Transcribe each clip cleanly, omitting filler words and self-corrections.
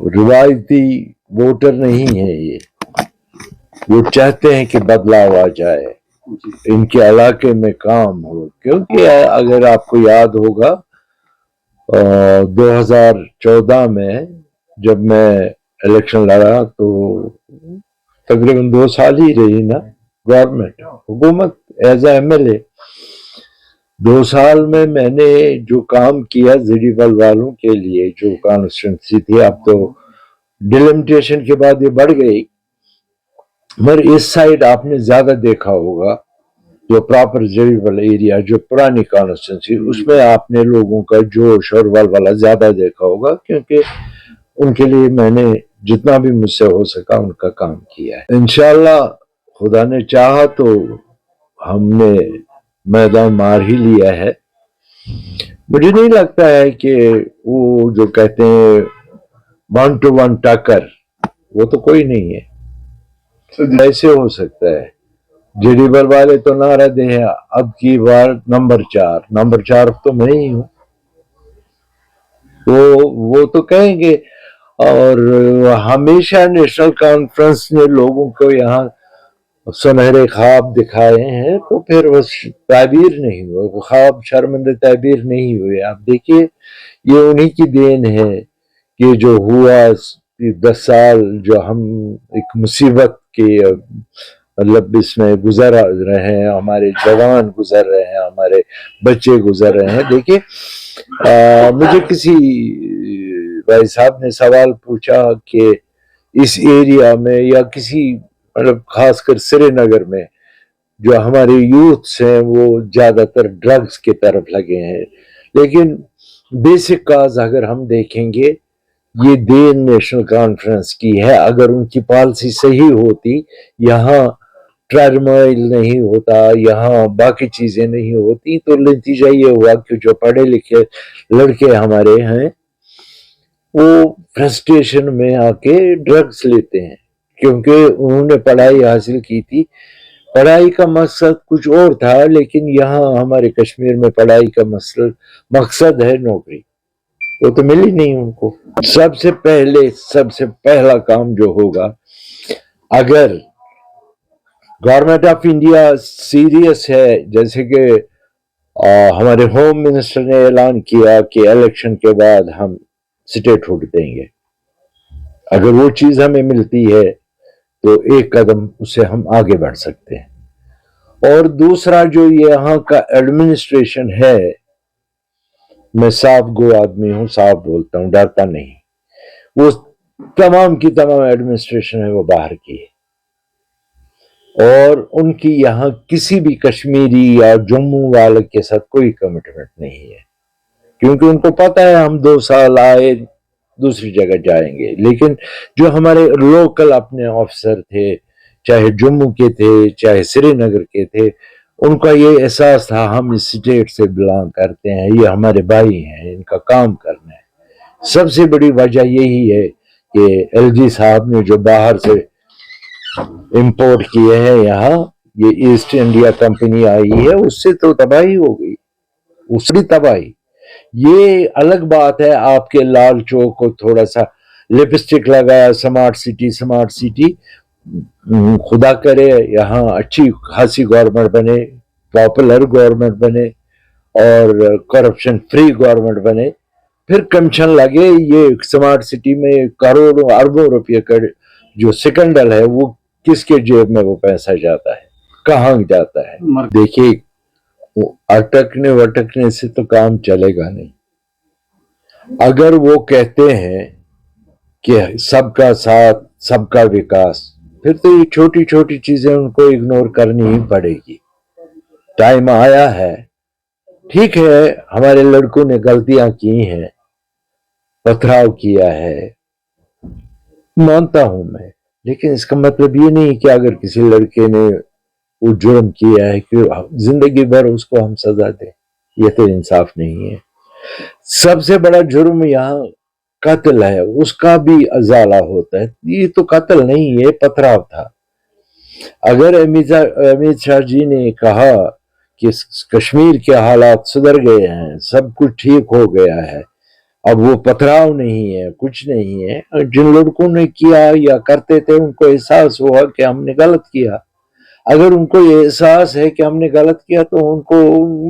روایتی ووٹر نہیں ہے یہ، وہ چاہتے ہیں کہ بدلاؤ آ جائے، ان کے علاقے میں کام ہو. کیونکہ اگر آپ کو یاد ہوگا 2014 میں جب میں الیکشن لڑا تو تقریباً 2 سال ہی رہی نا گورنمنٹ حکومت as a M L A. 2 سال میں نے جو کام کیا زیڈیبل والوں کے لیے جو کانسٹیٹنسی تھی، اب تو ڈیلیمیٹیشن کے بعد یہ بڑھ گئی، مگر اس سائڈ آپ نے زیادہ دیکھا ہوگا جو پراپر زیڈیبل ایریا جو پرانی کانسٹیٹنسی، اس میں آپ نے لوگوں کا جوش اور ولولہ زیادہ دیکھا ہوگا، کیونکہ ان کے لیے میں نے جتنا بھی مجھ سے ہو سکا ان کا کام کیا ہے. انشاءاللہ خدا نے چاہا تو ہم نے میدان مار ہی لیا ہے. مجھے نہیں لگتا ہے کہ وہ جو کہتے ہیں 1 to 1 ٹکر، وہ تو کوئی نہیں ہے. ایسے ہو سکتا ہے جیڈیبل والے تو نعرہ دے ہیں اب کی بار نمبر 4 تو میں ہی ہوں، وہ تو کہیں گے. اور ہمیشہ نیشنل کانفرنس نے لوگوں کو یہاں سنہرے خواب دکھائے ہیں، تو پھر وہ تعبیر نہیں ہوئے، وہ خواب شرمندہ تعبیر نہیں ہوئے. آپ دیکھیے یہ انہی کی دین ہے کہ جو ہوا 10 سال جو ہم ایک مصیبت کے مطلب اس میں گزر رہے ہیں، ہمارے جوان گزر رہے ہیں، ہمارے بچے گزر رہے ہیں. دیکھیے مجھے کسی بھائی صاحب نے سوال پوچھا کہ اس ایریا میں یا کسی مطلب خاص کر سری نگر میں جو ہمارے یوتھس ہیں وہ زیادہ تر ڈرگز کی طرف لگے ہیں. لیکن بیسک کاز اگر ہم دیکھیں گے یہ دین نیشنل کانفرنس کی ہے. اگر ان کی پالیسی صحیح ہوتی، یہاں ٹرمائل نہیں ہوتا، یہاں باقی چیزیں نہیں ہوتی، تو نتیجہ یہ ہوا کہ جو پڑھے لکھے لڑکے ہمارے ہیں وہ فرسٹریشن میں آ کے ڈرگز لیتے ہیں، کیونکہ انہوں نے پڑھائی حاصل کی تھی. پڑھائی کا مقصد کچھ اور تھا، لیکن یہاں ہمارے کشمیر میں پڑھائی کا مقصد ہے نوکری، وہ تو ملی نہیں ان کو. سب سے پہلا کام جو ہوگا، اگر گورنمنٹ آف انڈیا سیریس ہے، جیسے کہ ہمارے ہوم منسٹر نے اعلان کیا کہ الیکشن کے بعد ہم اسٹیٹ ہوڈ دیں گے، اگر وہ چیز ہمیں ملتی ہے تو ایک قدم اسے ہم آگے بڑھ سکتے ہیں. اور دوسرا جو یہاں کا ایڈمنسٹریشن ہے، میں صاف گو آدمی ہوں، صاف بولتا ہوں، ڈرتا نہیں. وہ تمام کی تمام ایڈمنسٹریشن ہے وہ باہر کی ہے، اور ان کی یہاں کسی بھی کشمیری یا جموں والے کے ساتھ کوئی کمٹمنٹ نہیں ہے، کیونکہ ان کو پتہ ہے ہم 2 سال آئے دوسری جگہ جائیں گے. لیکن جو ہمارے لوکل اپنے آفیسر تھے، چاہے جموں کے تھے چاہے سری نگر کے تھے، ان کا یہ احساس تھا ہم اس اسٹیٹ سے بلانگ کرتے ہیں، یہ ہمارے بھائی ہیں، ان کا کام کرنا ہے. سب سے بڑی وجہ یہی ہے کہ ایل جی صاحب نے جو باہر سے امپورٹ کیے ہیں یہاں، یہ ایسٹ انڈیا کمپنی آئی ہے، اس سے تو تباہی ہو گئی، اس کی تباہی. یہ الگ بات ہے آپ کے لال چوک کو تھوڑا سا لپسٹک لگایا سمارٹ سٹی، خدا کرے یہاں اچھی خاصی گورنمنٹ بنے، پاپولر گورنمنٹ بنے اور کرپشن فری گورنمنٹ بنے، پھر کمیشن لگے. یہ سمارٹ سٹی میں کروڑوں اربوں روپے کا جو سکنڈل ہے، وہ کس کے جیب میں وہ پیسہ جاتا ہے، کہاں جاتا ہے؟ دیکھیے اٹکنے وٹکنے سے تو کام چلے گا نہیں. اگر وہ کہتے ہیں کہ سب کا ساتھ سب کا وکاس، پھر تو یہ چھوٹی چھوٹی چیزیں ان کو اگنور کرنی ہی پڑے گی. ٹائم آیا ہے، ٹھیک ہے ہمارے لڑکوں نے غلطیاں کی ہیں، پتھراؤ کیا ہے، مانتا ہوں میں، لیکن اس کا مطلب یہ نہیں کہ اگر کسی لڑکے نے وہ جرم کیا ہے کہ زندگی بھر اس کو ہم سزا دیں. یہ تو انصاف نہیں ہے. سب سے بڑا جرم یہاں قتل ہے اس کا بھی ازالہ ہوتا ہے. یہ تو قتل نہیں، یہ پتھراؤ تھا. اگر امت شاہ جی نے کہا کہ کشمیر کے حالات سدھر گئے ہیں، سب کچھ ٹھیک ہو گیا ہے، اب وہ پتھراؤ نہیں ہے، کچھ نہیں ہے، جن لڑکوں نے کیا یا کرتے تھے ان کو احساس ہوا کہ ہم نے غلط کیا. اگر ان کو یہ احساس ہے کہ ہم نے غلط کیا تو ان کو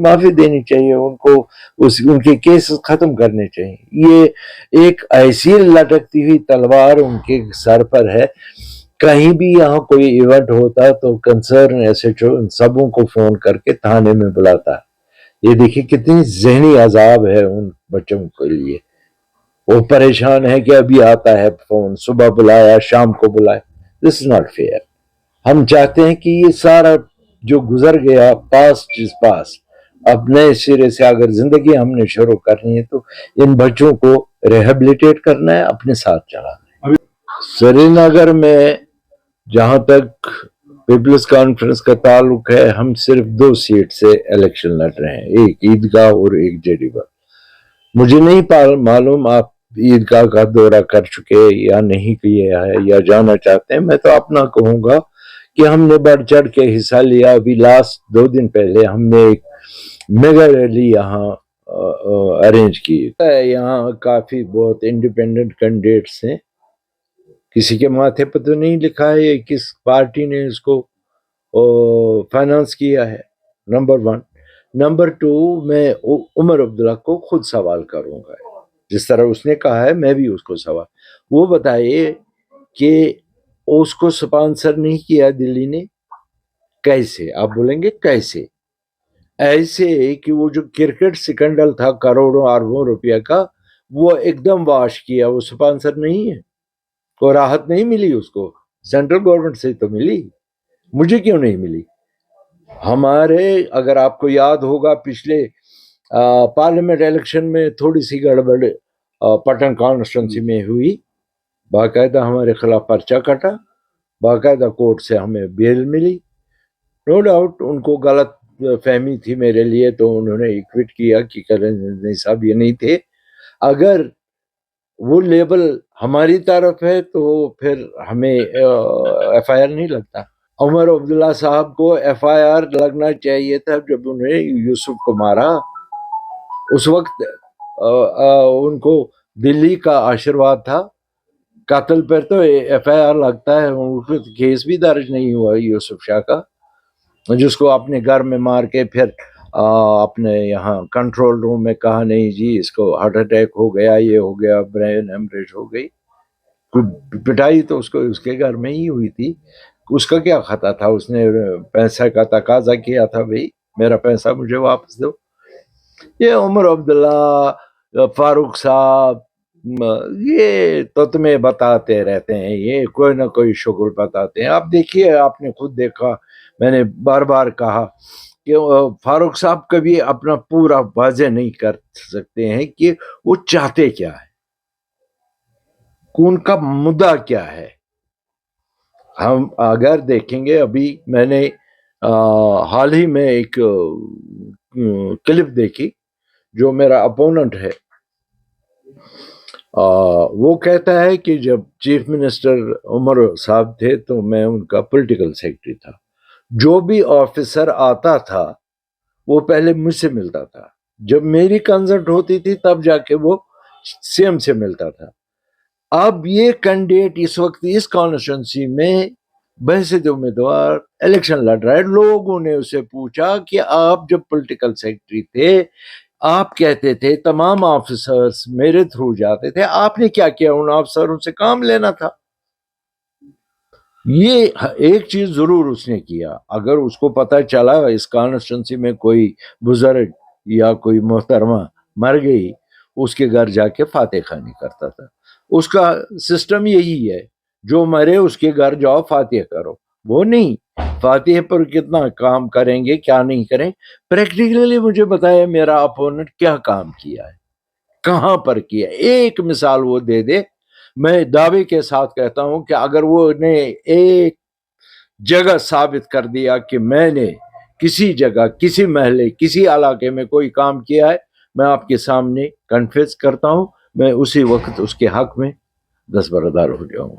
معافی دینی چاہیے، ان کو ان کے کیس ختم کرنے چاہیے. یہ ایک ایسی لٹکتی ہوئی تلوار ان کے سر پر ہے. کہیں بھی یہاں کوئی ایونٹ ہوتا تو کنسرن ایس ایچ او ان سبوں کو فون کر کے تھانے میں بلاتا. یہ دیکھیں کتنی ذہنی عذاب ہے ان بچوں کے لیے. وہ پریشان ہے کہ ابھی آتا ہے فون، صبح بلایا شام کو بلایا. دس از ناٹ فیئر. ہم چاہتے ہیں کہ یہ سارا جو گزر گیا پاسٹ از پاسٹ. اب نئے سرے سے اگر زندگی ہم نے شروع کرنی ہے تو ان بچوں کو ریہیبلیٹیٹ کرنا ہے، اپنے ساتھ چلانا ہے. سری نگر میں جہاں تک پیپلز کانفرنس کا تعلق ہے، ہم صرف 2 سیٹ سے الیکشن لڑ رہے ہیں، ایک عیدگاہ اور ایک جیڈی بل. مجھے نہیں معلوم آپ عیدگاہ کا دورہ کر چکے یا نہیں کیے ہے یا جانا چاہتے ہیں. میں تو اپنا کہوں گا کہ ہم نے بڑھ چڑھ کے حصہ لیا. ابھی لاسٹ 2 دن پہلے ہم نے ایک میگا ریلی یہاں ارینج کی. یہاں کافی بہت انڈیپینڈنٹ کینڈیڈیٹس ہیں. کسی کے ماتھے پہ تو نہیں لکھا ہے کس پارٹی نے اس کو فائنانس کیا ہے، نمبر 1. نمبر 2، میں عمر عبداللہ کو خود سوال کروں گا، جس طرح اس نے کہا ہے میں بھی اس کو سوال. وہ بتائیے کہ اس کو سپانسر نہیں کیا دلی نے، کیسے؟ آپ بولیں گے کیسے؟ ایسے کہ وہ جو کرکٹ سکنڈل تھا کروڑوں اربوں روپیہ کا، وہ ایک دم واش کیا. وہ سپانسر نہیں ہے، کوئی راحت نہیں ملی اس کو، سینٹرل گورنمنٹ سے تو ملی، مجھے کیوں نہیں ملی؟ ہمارے اگر آپ کو یاد ہوگا پچھلے پارلیمنٹ الیکشن میں تھوڑی سی گڑبڑ پٹن کانسٹیچوئنسی میں ہوئی، باقاعدہ ہمارے خلاف پرچہ کٹا، باقاعدہ کورٹ سے ہمیں بیل ملی. نو ڈاؤٹ ان کو غلط فہمی تھی میرے لیے تو انہوں نے ایکوٹ کیا کہ کرن صاحب یہ نہیں تھے. اگر وہ لیبل ہماری طرف ہے تو پھر ہمیں ایف آئی آر نہیں لگتا. عمر عبداللہ صاحب کو ایف آئی آر لگنا چاہیے تھا جب انہیں یوسف کو مارا. اس وقت ان کو دلی کا آشیرواد تھا. قتل پر تو ایف آئی آر لگتا ہے، کیس بھی درج نہیں ہوا یوسف شاہ کا، جس کو اپنے گھر میں مار کے پھر اپنے یہاں کنٹرول روم میں کہا نہیں جی اس کو ہارٹ اٹیک ہو گیا، یہ ہو گیا، برین ہیمریج ہو گئی. پٹائی تو اس کے گھر میں ہی ہوئی تھی. اس کا کیا خطا تھا؟ اس نے پیسہ کا تقاضا کیا تھا، بھئی میرا پیسہ مجھے واپس دو. یہ عمر عبداللہ، فاروق صاحب، یہ تو تمہیں بتاتے رہتے ہیں، یہ کوئی نہ کوئی شغل بتاتے ہیں. آپ دیکھیے، آپ نے خود دیکھا، میں نے بار بار کہا کہ فاروق صاحب کبھی اپنا پورا واضح نہیں کر سکتے ہیں کہ وہ چاہتے کیا ہے، ان کا مدعا کیا ہے. ہم اگر دیکھیں گے، ابھی میں نے حال ہی میں ایک کلپ دیکھی، جو میرا اپوننٹ ہے وہ کہتا ہے کہ جب چیف منسٹر عمر صاحب تھے تو میں ان کا پولیٹیکل سیکرٹری تھا. جو بھی آفیسر آتا تھا وہ پہلے مجھ سے ملتا تھا، جب میری کنسلٹ ہوتی تھی تب جا کے وہ سی ایم سے ملتا تھا. اب یہ کینڈیڈیٹ اس وقت اس کانسٹیچوئنسی میں بحثیت امیدوار الیکشن لڑ رہا ہے. لوگوں نے اسے پوچھا کہ آپ جب پولیٹیکل سیکرٹری تھے، آپ کہتے تھے تمام آفیسرز میرے تھرو جاتے تھے، آپ نے کیا کیا؟ ان آفیسروں سے کام لینا تھا. یہ ایک چیز ضرور اس نے کیا، اگر اس کو پتہ چلا اس کانسٹیچوئنسی میں کوئی بزرگ یا کوئی محترمہ مر گئی، اس کے گھر جا کے فاتح خوانی کرتا تھا. اس کا سسٹم یہی ہے، جو مرے اس کے گھر جاؤ فاتح کرو. وہ نہیں، فاتح پر کتنا کام کریں گے کیا نہیں کریں. پریکٹیکلی مجھے بتایا میرا اپوننٹ کیا کام کیا ہے، کہاں پر کیا. ایک مثال وہ دے دے. میں دعوے کے ساتھ کہتا ہوں کہ اگر وہ نے ایک جگہ ثابت کر دیا کہ میں نے کسی جگہ، کسی محلے، کسی علاقے میں کوئی کام کیا ہے، میں آپ کے سامنے کنفیس کرتا ہوں میں اسی وقت اس کے حق میں دستبردار ہو جاؤں.